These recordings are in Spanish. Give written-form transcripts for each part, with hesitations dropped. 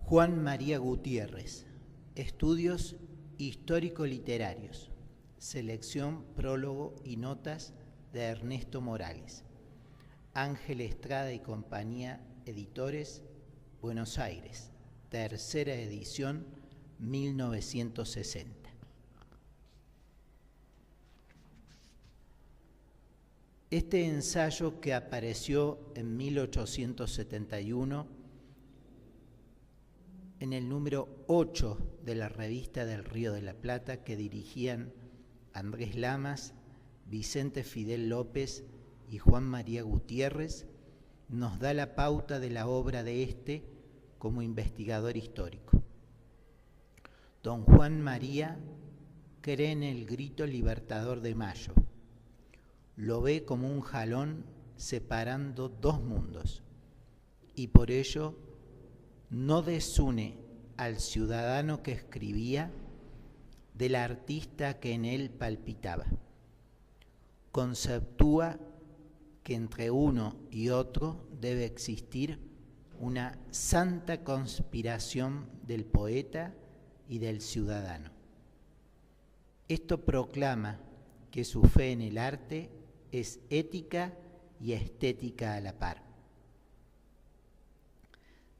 Juan María Gutiérrez, Estudios Histórico-Literarios, selección, prólogo y notas de Ernesto Morales, Ángel Estrada y Compañía, Editores, Buenos Aires, tercera edición, 1960. Este ensayo, que apareció en 1871 en el número 8 de la revista del Río de la Plata, que dirigían Andrés Lamas, Vicente Fidel López y Juan María Gutiérrez, nos da la pauta de la obra de este como investigador histórico. Don Juan María cree en el grito libertador de Mayo. Lo ve como un jalón separando dos mundos, y por ello no desune al ciudadano que escribía del artista que en él palpitaba. Conceptúa que entre uno y otro debe existir una santa conspiración del poeta y del ciudadano. Esto proclama que su fe en el arte es ética y estética a la par.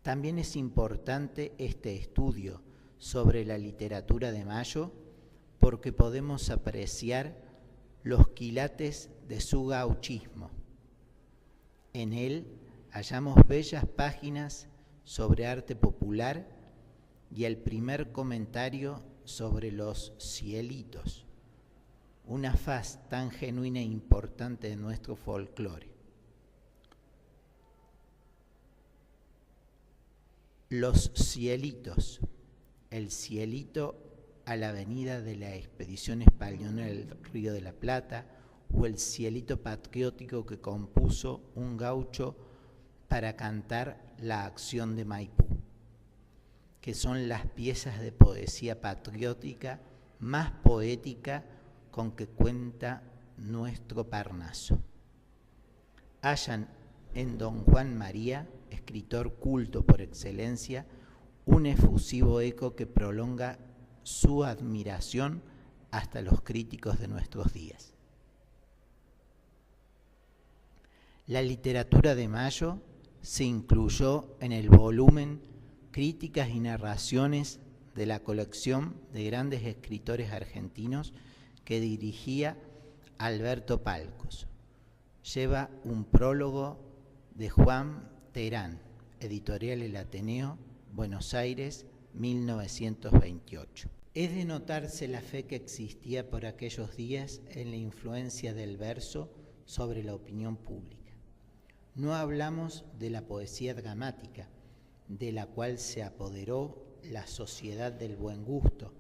También es importante este estudio sobre la literatura de Mayo porque podemos apreciar los quilates de su gauchismo. En él hallamos bellas páginas sobre arte popular y el primer comentario sobre los cielitos, una faz tan genuina e importante de nuestro folclore. Los cielitos, el cielito a la avenida de la Expedición Española del Río de la Plata, o el cielito patriótico que compuso un gaucho para cantar la acción de Maipú, que son las piezas de poesía patriótica más poética con que cuenta nuestro Parnaso. Hallan en don Juan María, escritor culto por excelencia, un efusivo eco que prolonga su admiración hasta los críticos de nuestros días. La literatura de Mayo se incluyó en el volumen Críticas y Narraciones de la colección de grandes escritores argentinos que dirigía Alberto Palcos. Lleva un prólogo de Juan Terán, editorial El Ateneo, Buenos Aires, 1928. Es de notarse la fe que existía por aquellos días en la influencia del verso sobre la opinión pública. No hablamos de la poesía dramática, de la cual se apoderó la sociedad del buen gusto,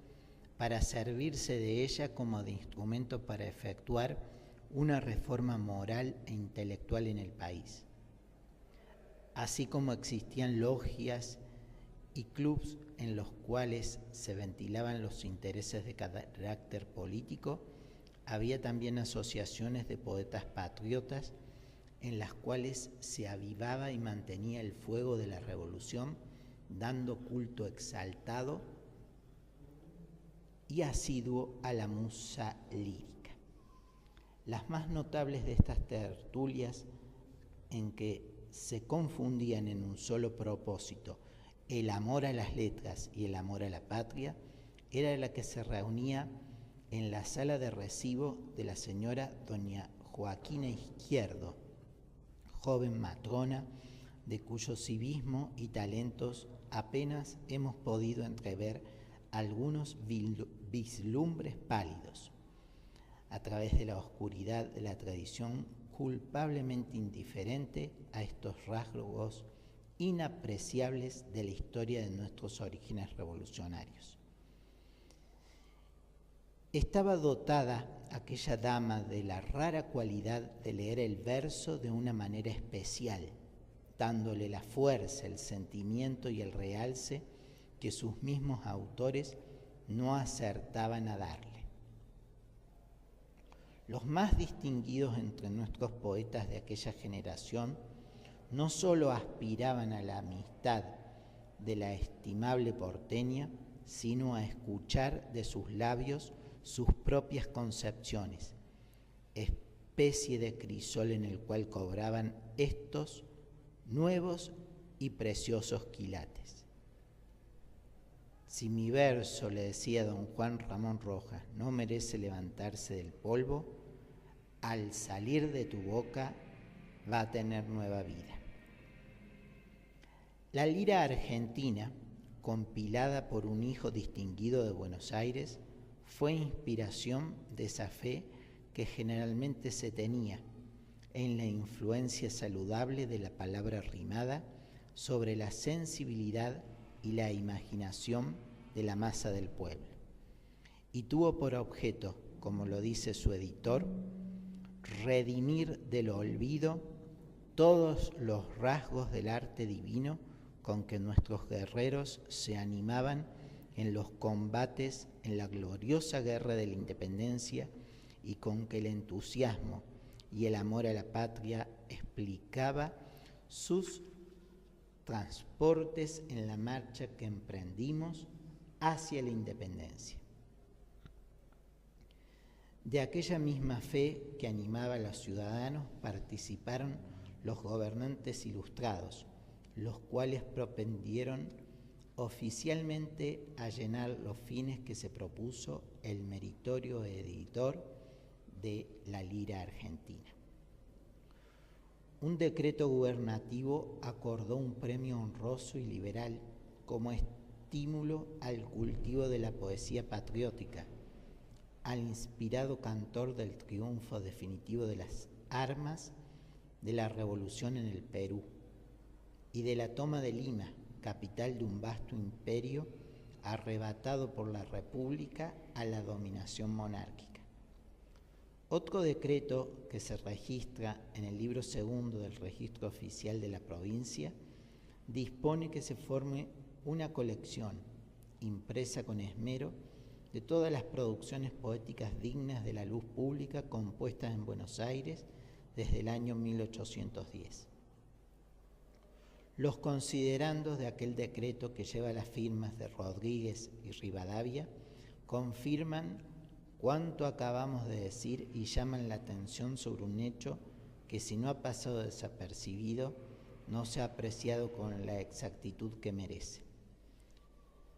para servirse de ella como de instrumento para efectuar una reforma moral e intelectual en el país. Así como existían logias y clubs en los cuales se ventilaban los intereses de carácter político, había también asociaciones de poetas patriotas en las cuales se avivaba y mantenía el fuego de la revolución, dando culto exaltado y asiduo a la musa lírica. Las más notables de estas tertulias, en que se confundían en un solo propósito el amor a las letras y el amor a la patria, era la que se reunía en la sala de recibo de la señora doña Joaquina Izquierdo, joven matrona de cuyo civismo y talentos apenas hemos podido entrever algunos vislumbres pálidos, a través de la oscuridad de la tradición culpablemente indiferente a estos rasgos inapreciables de la historia de nuestros orígenes revolucionarios. Estaba dotada aquella dama de la rara cualidad de leer el verso de una manera especial, dándole la fuerza, el sentimiento y el realce que sus mismos autores no acertaban a darle. Los más distinguidos entre nuestros poetas de aquella generación no solo aspiraban a la amistad de la estimable porteña, sino a escuchar de sus labios sus propias concepciones, especie de crisol en el cual cobraban estos nuevos y preciosos quilates. Si mi verso, le decía don Juan Ramón Rojas, no merece levantarse del polvo, al salir de tu boca va a tener nueva vida. La lira argentina, compilada por un hijo distinguido de Buenos Aires, fue inspiración de esa fe que generalmente se tenía en la influencia saludable de la palabra rimada sobre la sensibilidad y la imaginación de la masa del pueblo. Y tuvo por objeto, como lo dice su editor, redimir del olvido todos los rasgos del arte divino con que nuestros guerreros se animaban en los combates en la gloriosa guerra de la independencia y con que el entusiasmo y el amor a la patria explicaba sus transportes en la marcha que emprendimos hacia la independencia. De aquella misma fe que animaba a los ciudadanos participaron los gobernantes ilustrados, los cuales propendieron oficialmente a llenar los fines que se propuso el meritorio editor de la Lira Argentina. Un decreto gubernativo acordó un premio honroso y liberal como estímulo al cultivo de la poesía patriótica, al inspirado cantor del triunfo definitivo de las armas de la revolución en el Perú y de la toma de Lima, capital de un vasto imperio arrebatado por la República a la dominación monárquica. Otro decreto que se registra en el libro segundo del Registro Oficial de la provincia dispone que se forme una colección impresa con esmero de todas las producciones poéticas dignas de la luz pública compuestas en Buenos Aires desde el año 1810. Los considerandos de aquel decreto que lleva las firmas de Rodríguez y Rivadavia confirman cuanto acabamos de decir y llaman la atención sobre un hecho que, si no ha pasado desapercibido, no se ha apreciado con la exactitud que merece.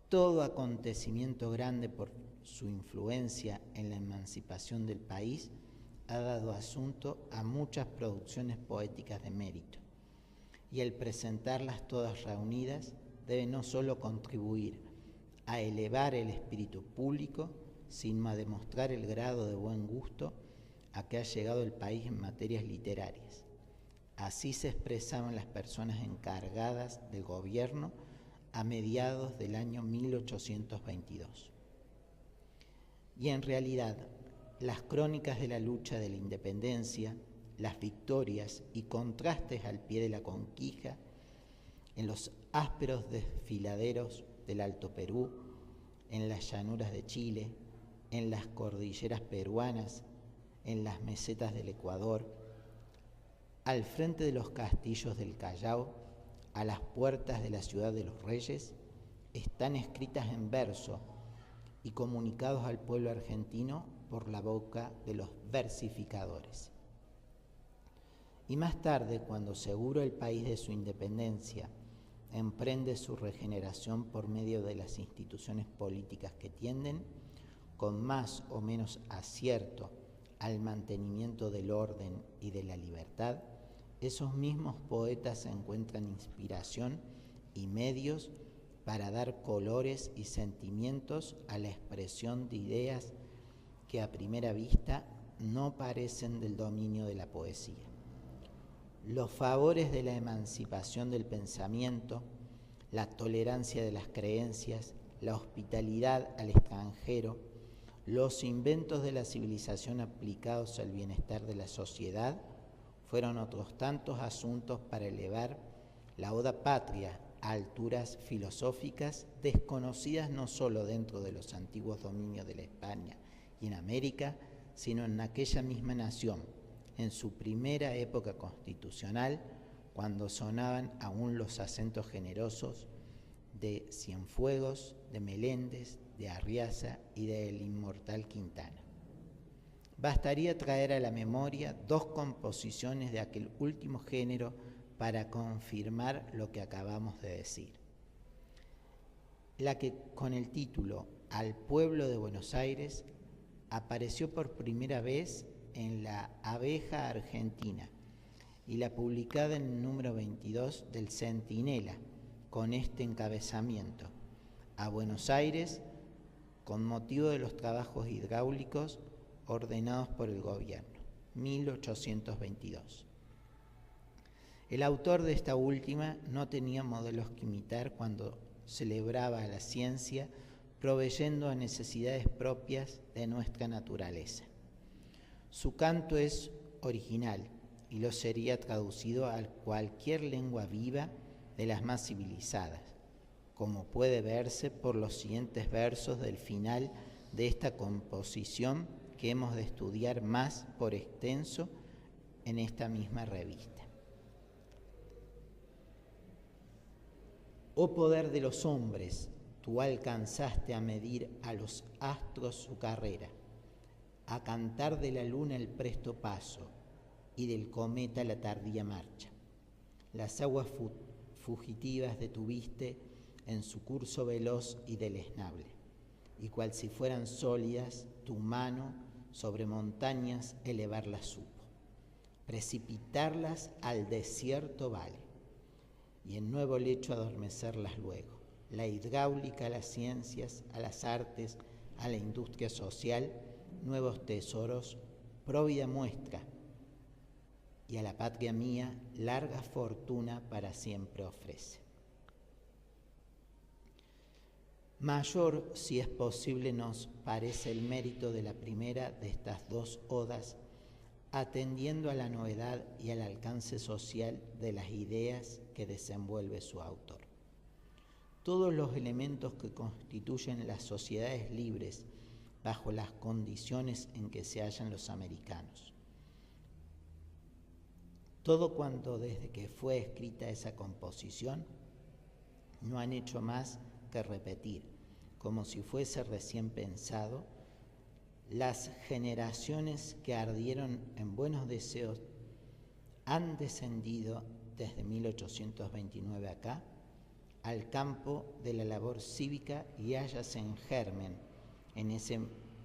Todo acontecimiento grande por su influencia en la emancipación del país ha dado asunto a muchas producciones poéticas de mérito, y el presentarlas todas reunidas debe no solo contribuir a elevar el espíritu público, sino a demostrar el grado de buen gusto a que ha llegado el país en materias literarias. Así se expresaban las personas encargadas del gobierno a mediados del año 1822. Y en realidad, las crónicas de la lucha de la independencia, las victorias y contrastes al pie de la conquista, en los ásperos desfiladeros del Alto Perú, en las llanuras de Chile, en las cordilleras peruanas, en las mesetas del Ecuador, al frente de los castillos del Callao, a las puertas de la ciudad de los Reyes, están escritas en verso y comunicados al pueblo argentino por la boca de los versificadores. Y más tarde, cuando seguro el país de su independencia emprende su regeneración por medio de las instituciones políticas que tienden, con más o menos acierto, al mantenimiento del orden y de la libertad, esos mismos poetas encuentran inspiración y medios para dar colores y sentimientos a la expresión de ideas que a primera vista no parecen del dominio de la poesía. Los favores de la emancipación del pensamiento, la tolerancia de las creencias, la hospitalidad al extranjero, los inventos de la civilización aplicados al bienestar de la sociedad fueron otros tantos asuntos para elevar la oda patria a alturas filosóficas desconocidas no solo dentro de los antiguos dominios de la España y en América, sino en aquella misma nación, en su primera época constitucional, cuando sonaban aún los acentos generosos de Cienfuegos, de Meléndez, de Arriaza y del inmortal Quintana. Bastaría traer a la memoria 2 composiciones de aquel último género para confirmar lo que acabamos de decir. La que con el título Al pueblo de Buenos Aires apareció por primera vez en La Abeja Argentina y la publicada en el número 22 del Centinela con este encabezamiento: a Buenos Aires con motivo de los trabajos hidráulicos ordenados por el gobierno, 1822. El autor de esta última no tenía modelos que imitar cuando celebraba a la ciencia, proveyendo a necesidades propias de nuestra naturaleza. Su canto es original y lo sería traducido a cualquier lengua viva de las más civilizadas, como puede verse por los siguientes versos del final de esta composición que hemos de estudiar más por extenso en esta misma revista. Oh poder de los hombres, tú alcanzaste a medir a los astros su carrera, a cantar de la luna el presto paso y del cometa la tardía marcha. Las aguas fugitivas detuviste en su curso veloz y deleznable, y cual si fueran sólidas, tu mano sobre montañas elevarlas supo, precipitarlas al desierto vale, y en nuevo lecho adormecerlas luego. La hidráulica a las ciencias, a las artes, a la industria social, nuevos tesoros, próvida muestra, y a la patria mía larga fortuna para siempre ofrece. Mayor, si es posible, nos parece el mérito de la primera de estas 2 odas, atendiendo a la novedad y al alcance social de las ideas que desenvuelve su autor. Todos los elementos que constituyen las sociedades libres bajo las condiciones en que se hallan los americanos. Todo cuanto desde que fue escrita esa composición no han hecho más que repetir, como si fuese recién pensado, las generaciones que ardieron en buenos deseos han descendido desde 1829 acá al campo de la labor cívica y hállase en germen en ese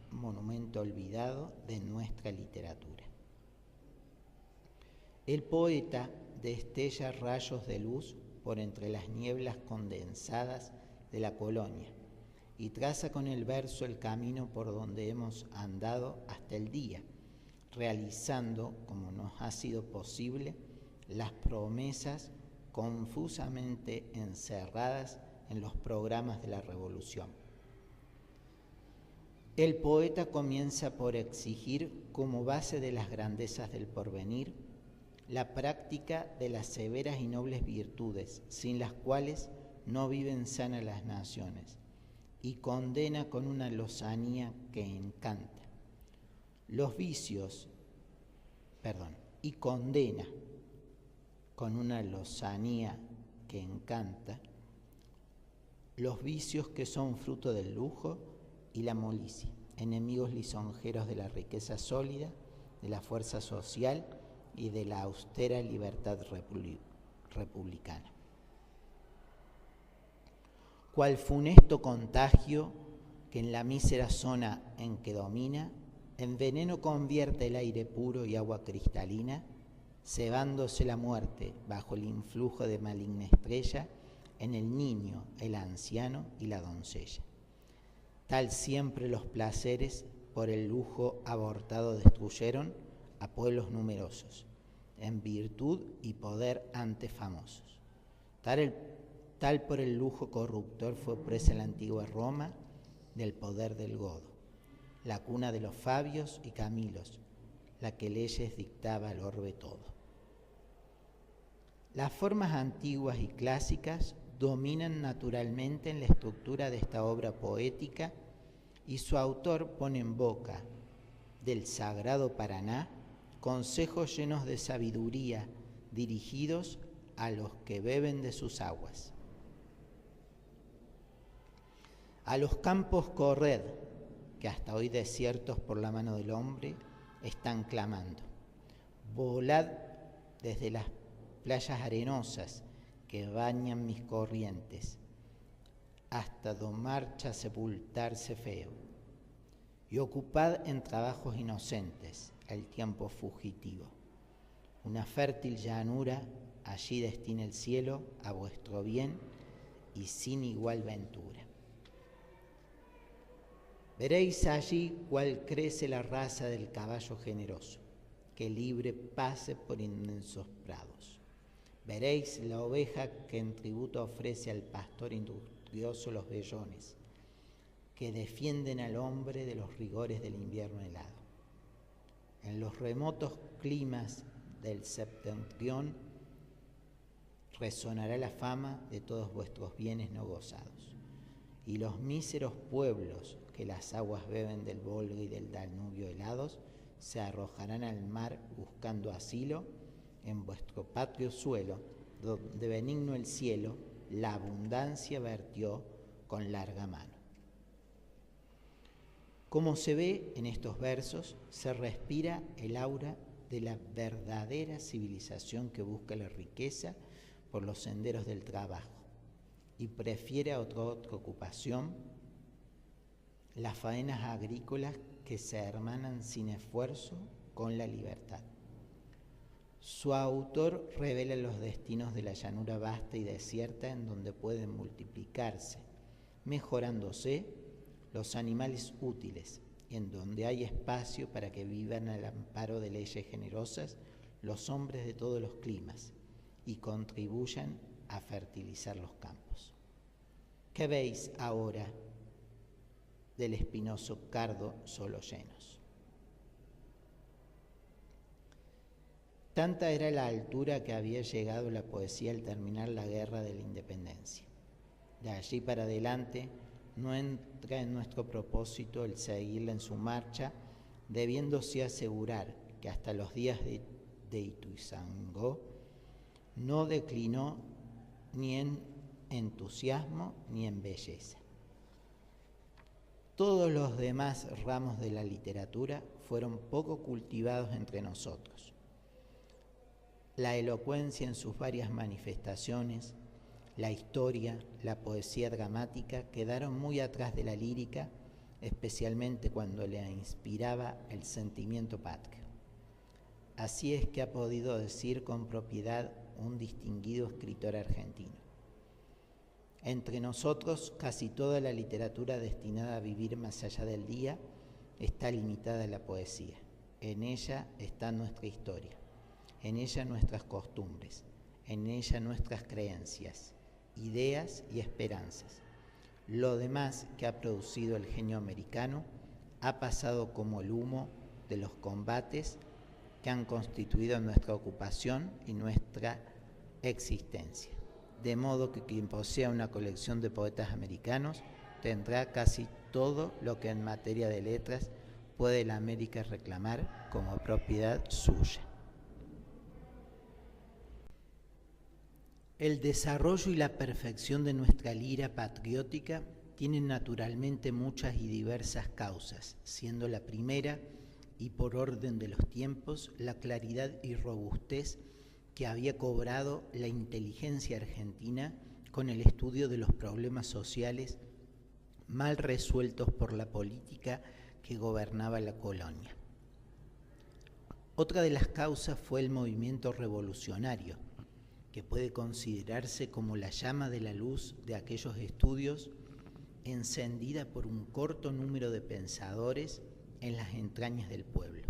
monumento olvidado de nuestra literatura. El poeta destella rayos de luz por entre las nieblas condensadas de la colonia y traza con el verso el camino por donde hemos andado hasta el día, realizando, como nos ha sido posible, las promesas confusamente encerradas en los programas de la Revolución. El poeta comienza por exigir como base de las grandezas del porvenir la práctica de las severas y nobles virtudes, sin las cuales no viven sanas las naciones, y condena con una lozanía que encanta y condena con una lozanía que encanta los vicios que son fruto del lujo y la molicie, enemigos lisonjeros de la riqueza sólida, de la fuerza social y de la austera libertad republicana. Cual funesto contagio que en la mísera zona en que domina, en veneno convierte el aire puro y agua cristalina, cebándose la muerte bajo el influjo de maligna estrella en el niño, el anciano y la doncella. Tal siempre los placeres por el lujo abortado destruyeron a pueblos numerosos, en virtud y poder antes famosos. Tal por el lujo corruptor fue presa la antigua Roma del poder del godo, la cuna de los Fabios y Camilos, la que leyes dictaba al orbe todo. Las formas antiguas y clásicas dominan naturalmente en la estructura de esta obra poética y su autor pone en boca del sagrado Paraná consejos llenos de sabiduría dirigidos a los que beben de sus aguas. A los campos corred, que hasta hoy desiertos por la mano del hombre, están clamando. Volad desde las playas arenosas que bañan mis corrientes, hasta do marcha sepultarse feo. Y ocupad en trabajos inocentes el tiempo fugitivo. Una fértil llanura allí destina el cielo a vuestro bien y sin igual ventura. Veréis allí cuál crece la raza del caballo generoso, que libre pase por inmensos prados. Veréis la oveja que en tributo ofrece al pastor industrioso los vellones, que defienden al hombre de los rigores del invierno helado. En los remotos climas del septentrión resonará la fama de todos vuestros bienes no gozados, y los míseros pueblos que las aguas beben del Volga y del Danubio helados se arrojarán al mar buscando asilo en vuestro patrio suelo, donde benigno el cielo la abundancia vertió con larga mano. Como se ve en estos versos, se respira el aura de la verdadera civilización que busca la riqueza por los senderos del trabajo y prefiere a otra ocupación las faenas agrícolas que se hermanan sin esfuerzo con la libertad. Su autor revela los destinos de la llanura vasta y desierta en donde pueden multiplicarse, mejorándose los animales útiles, y en donde hay espacio para que vivan al amparo de leyes generosas los hombres de todos los climas y contribuyan a fertilizar los campos. ¿Qué veis ahora del espinoso cardo solo llenos? Tanta era la altura que había llegado la poesía al terminar la guerra de la independencia. De allí para adelante no entra en nuestro propósito el seguirla en su marcha, debiéndose asegurar que hasta los días de Ituzaingó no declinó ni en entusiasmo ni en belleza. Todos los demás ramos de la literatura fueron poco cultivados entre nosotros. La elocuencia en sus varias manifestaciones, la historia, la poesía dramática quedaron muy atrás de la lírica, especialmente cuando le inspiraba el sentimiento patrio. Así es que ha podido decir con propiedad un distinguido escritor argentino: entre nosotros casi toda la literatura destinada a vivir más allá del día está limitada a la poesía. En ella está nuestra historia, en ella nuestras costumbres, en ella nuestras creencias, ideas y esperanzas. Lo demás que ha producido el genio americano ha pasado como el humo de los combates que han constituido nuestra ocupación y nuestra existencia. De modo que quien posea una colección de poetas americanos tendrá casi todo lo que en materia de letras puede la América reclamar como propiedad suya. El desarrollo y la perfección de nuestra lira patriótica tienen naturalmente muchas y diversas causas, siendo la primera, y por orden de los tiempos, la claridad y robustez que había cobrado la inteligencia argentina con el estudio de los problemas sociales mal resueltos por la política que gobernaba la colonia. Otra de las causas fue el movimiento revolucionario, que puede considerarse como la llama de la luz de aquellos estudios encendida por un corto número de pensadores en las entrañas del pueblo.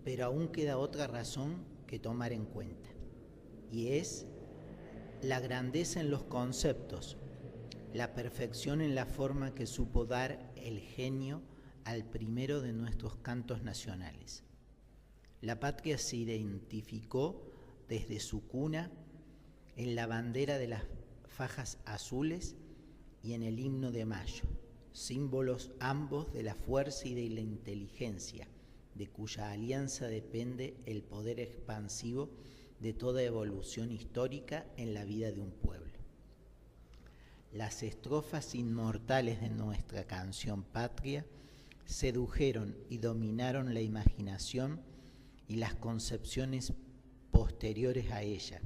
Pero aún queda otra razón que tomar en cuenta, y es la grandeza en los conceptos, la perfección en la forma que supo dar el genio al primero de nuestros cantos nacionales. La patria se identificó desde su cuna en la bandera de las fajas azules y en el himno de Mayo, símbolos ambos de la fuerza y de la inteligencia, de cuya alianza depende el poder expansivo de toda evolución histórica en la vida de un pueblo. las estrofas inmortales de nuestra canción patria sedujeron y dominaron la imaginación y las concepciones posteriores a ella,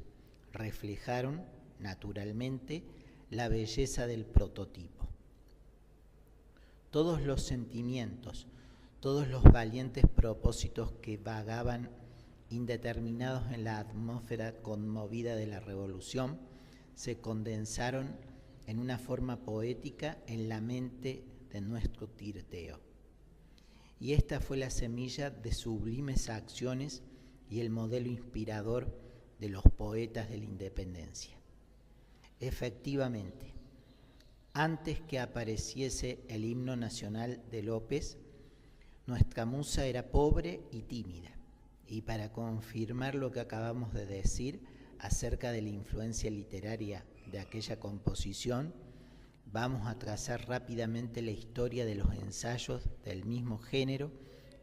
reflejaron, naturalmente, la belleza del prototipo. Todos los sentimientos, todos los valientes propósitos que vagaban indeterminados en la atmósfera conmovida de la revolución, se condensaron en una forma poética en la mente de nuestro Tirteo. Y esta fue la semilla de sublimes acciones y el modelo inspirador de los poetas de la independencia. Efectivamente, antes que apareciese el himno nacional de López, nuestra musa era pobre y tímida. Y para confirmar lo que acabamos de decir acerca de la influencia literaria de aquella composición, vamos a trazar rápidamente la historia de los ensayos del mismo género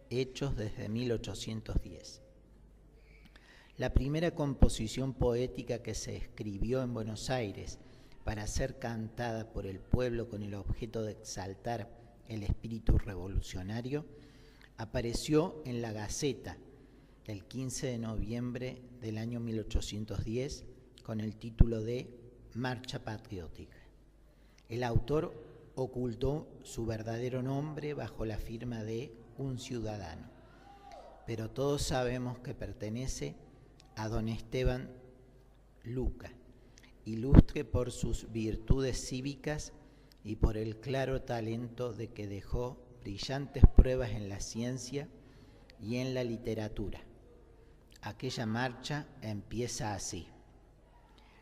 hechos desde 1810. La primera composición poética que se escribió en Buenos Aires para ser cantada por el pueblo con el objeto de exaltar el espíritu revolucionario apareció en La Gaceta el 15 de noviembre del año 1810 con el título de Marcha Patriótica. El autor ocultó su verdadero nombre bajo la firma de un ciudadano, pero todos sabemos que pertenece a don Esteban Luca, ilustre por sus virtudes cívicas y por el claro talento de que dejó brillantes pruebas en la ciencia y en la literatura. Aquella marcha empieza así: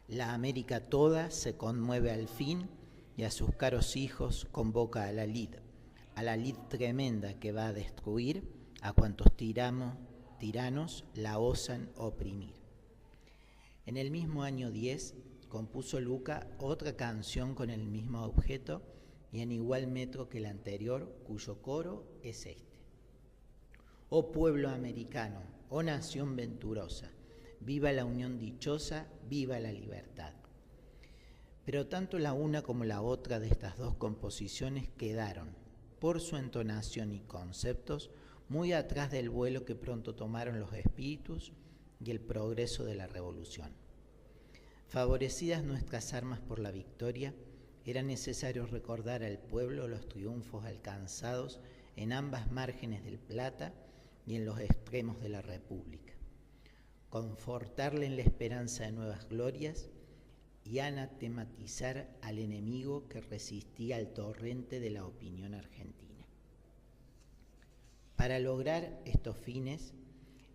la América toda se conmueve al fin y a sus caros hijos convoca a la lid tremenda que va a destruir a cuantos tiranos la osan oprimir. En el mismo año 10 compuso Luca otra canción con el mismo objeto y en igual metro que la anterior, cuyo coro es este: oh pueblo americano, oh nación venturosa, viva la unión dichosa, viva la libertad. Pero tanto la una como la otra de estas dos composiciones quedaron, por su entonación y conceptos, muy atrás del vuelo que pronto tomaron los espíritus y el progreso de la revolución. Favorecidas nuestras armas por la victoria, era necesario recordar al pueblo los triunfos alcanzados en ambas márgenes del Plata y en los extremos de la República, confortarle en la esperanza de nuevas glorias y anatematizar al enemigo que resistía al torrente de la opinión argentina. Para lograr estos fines,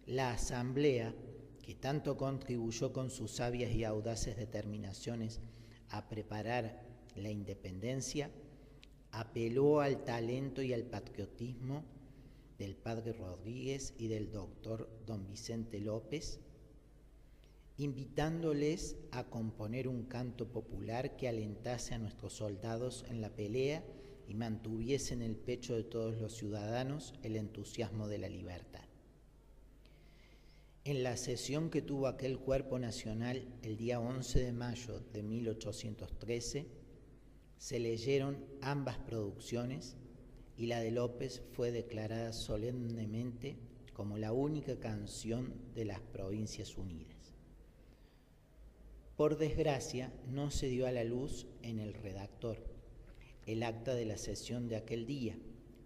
la Asamblea, que tanto contribuyó con sus sabias y audaces determinaciones a preparar la independencia, apeló al talento y al patriotismo del padre Rodríguez y del doctor don Vicente López, invitándoles a componer un canto popular que alentase a nuestros soldados en la pelea y mantuviese en el pecho de todos los ciudadanos el entusiasmo de la libertad. En la sesión que tuvo aquel cuerpo nacional el día 11 de mayo de 1813, se leyeron ambas producciones y la de López fue declarada solemnemente como la única canción de las Provincias Unidas. Por desgracia, no se dio a la luz en el redactor el acta de la sesión de aquel día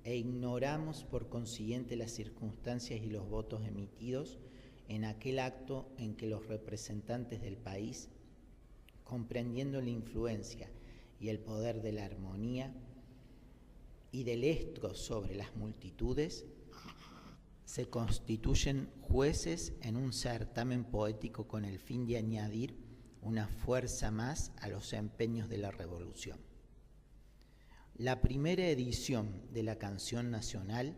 e ignoramos por consiguiente las circunstancias y los votos emitidos en aquel acto en que los representantes del país, comprendiendo la influencia y el poder de la armonía y del estro sobre las multitudes, se constituyen jueces en un certamen poético con el fin de añadir una fuerza más a los empeños de la revolución. La primera edición de la Canción Nacional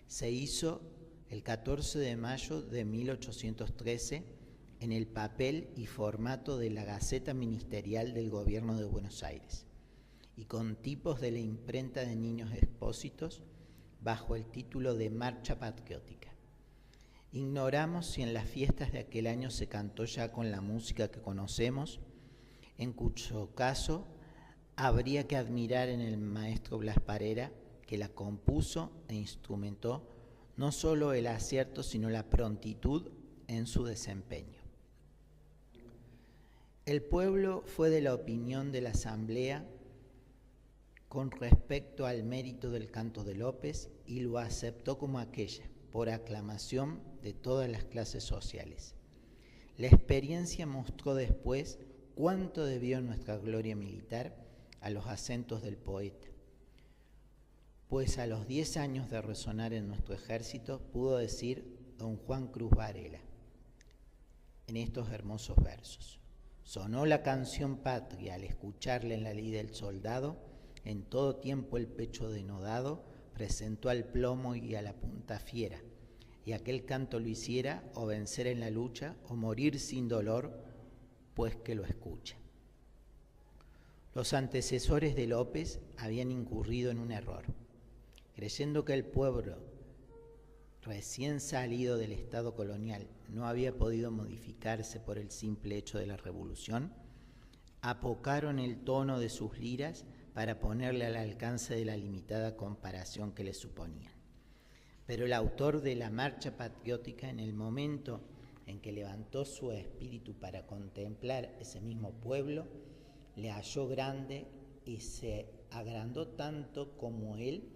se hizo el 14 de mayo de 1813 en el papel y formato de la Gaceta Ministerial del Gobierno de Buenos Aires y con tipos de la imprenta de Niños Expósitos bajo el título de Marcha Patriótica. Ignoramos si en las fiestas de aquel año se cantó ya con la música que conocemos, en cuyo caso habría que admirar en el maestro Blas Parera, que la compuso e instrumentó no solo el acierto, sino la prontitud en su desempeño. El pueblo fue de la opinión de la Asamblea con respecto al mérito del canto de López y lo aceptó como aquella, por aclamación de todas las clases sociales. La experiencia mostró después cuánto debió nuestra gloria militar a los acentos del poeta, pues a los 10 años de resonar en nuestro ejército pudo decir don Juan Cruz Varela en estos hermosos versos: sonó la canción patria al escucharla en la ley del soldado, en todo tiempo el pecho denodado presentó al plomo y a la punta fiera, y aquel canto lo hiciera o vencer en la lucha o morir sin dolor, pues que lo escucha. Los antecesores de López habían incurrido en un error, creyendo que el pueblo recién salido del estado colonial no había podido modificarse por el simple hecho de la revolución, apocaron el tono de sus liras para ponerle al alcance de la limitada comparación que les suponían. Pero el autor de la marcha patriótica, en el momento en que levantó su espíritu para contemplar ese mismo pueblo, le halló grande y se agrandó tanto como él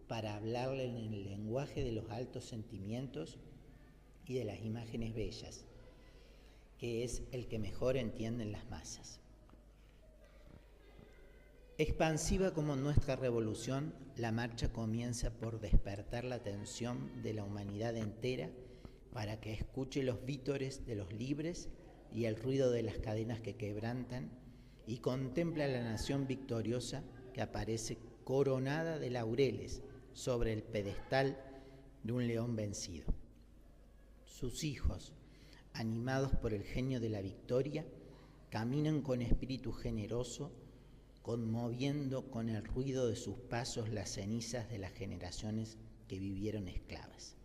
para hablarle en el lenguaje de los altos sentimientos y de las imágenes bellas, que es el que mejor entienden las masas. Expansiva como nuestra revolución, la marcha comienza por despertar la atención de la humanidad entera para que escuche los vítores de los libres y el ruido de las cadenas que quebrantan y contempla a la nación victoriosa que aparece coronada de laureles sobre el pedestal de un león vencido. Sus hijos, animados por el genio de la victoria, caminan con espíritu generoso, conmoviendo con el ruido de sus pasos las cenizas de las generaciones que vivieron esclavas.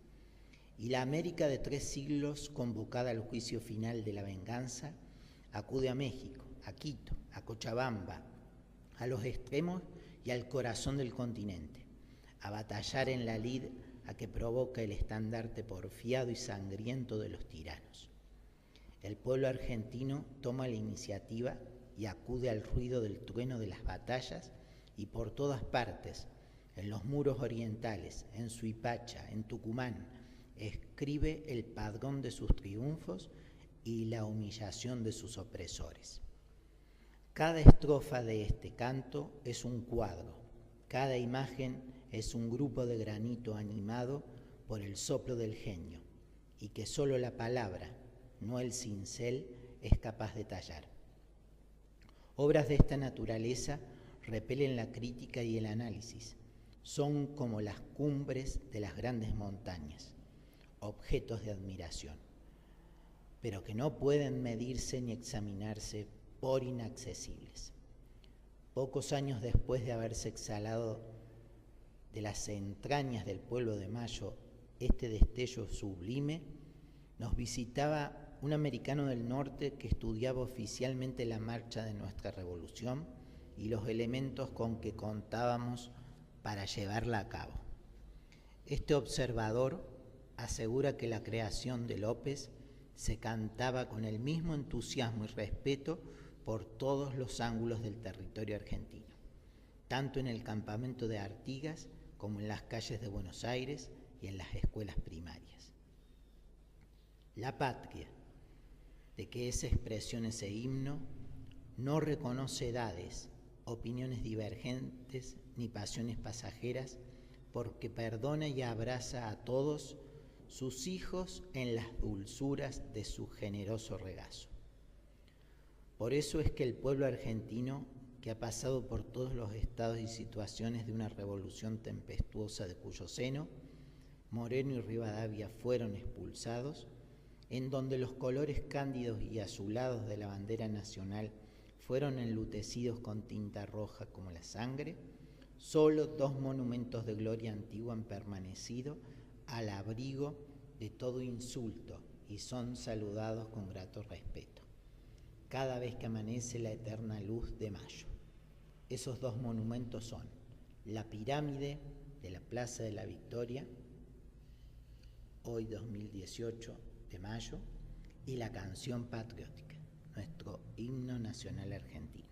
Y la América de 3 siglos, convocada al juicio final de la venganza, acude a México, a Quito, a Cochabamba, a los extremos y al corazón del continente, a batallar en la lid a que provoca el estandarte porfiado y sangriento de los tiranos. El pueblo argentino toma la iniciativa y acude al ruido del trueno de las batallas, y por todas partes, en los muros orientales, en Suipacha, en Tucumán, escribe el padrón de sus triunfos y la humillación de sus opresores. Cada estrofa de este canto es un cuadro, cada imagen es un grupo de granito animado por el soplo del genio, y que solo la palabra, no el cincel, es capaz de tallar. Obras de esta naturaleza repelen la crítica y el análisis. Son como las cumbres de las grandes montañas, objetos de admiración, pero que no pueden medirse ni examinarse por inaccesibles. Pocos años después de haberse exhalado de las entrañas del pueblo de Mayo este destello sublime, nos visitaba un americano del norte que estudiaba oficialmente la marcha de nuestra revolución y los elementos con que contábamos para llevarla a cabo. Este observador asegura que la creación de López se cantaba con el mismo entusiasmo y respeto por todos los ángulos del territorio argentino, tanto en el campamento de Artigas como en las calles de Buenos Aires y en las escuelas primarias. La patria, de que es expresión ese himno, no reconoce edades, opiniones divergentes ni pasiones pasajeras, porque perdona y abraza a todos sus hijos en las dulzuras de su generoso regazo. Por eso es que el pueblo argentino, que ha pasado por todos los estados y situaciones de una revolución tempestuosa de cuyo seno Moreno y Rivadavia fueron expulsados, en donde los colores cándidos y azulados de la bandera nacional fueron enlutecidos con tinta roja como la sangre, solo 2 monumentos de gloria antigua han permanecido al abrigo de todo insulto y son saludados con grato respeto, cada vez que amanece la eterna luz de mayo. Esos dos monumentos son la pirámide de la Plaza de la Victoria, hoy 2018 de mayo, y la canción patriótica, nuestro himno nacional argentino.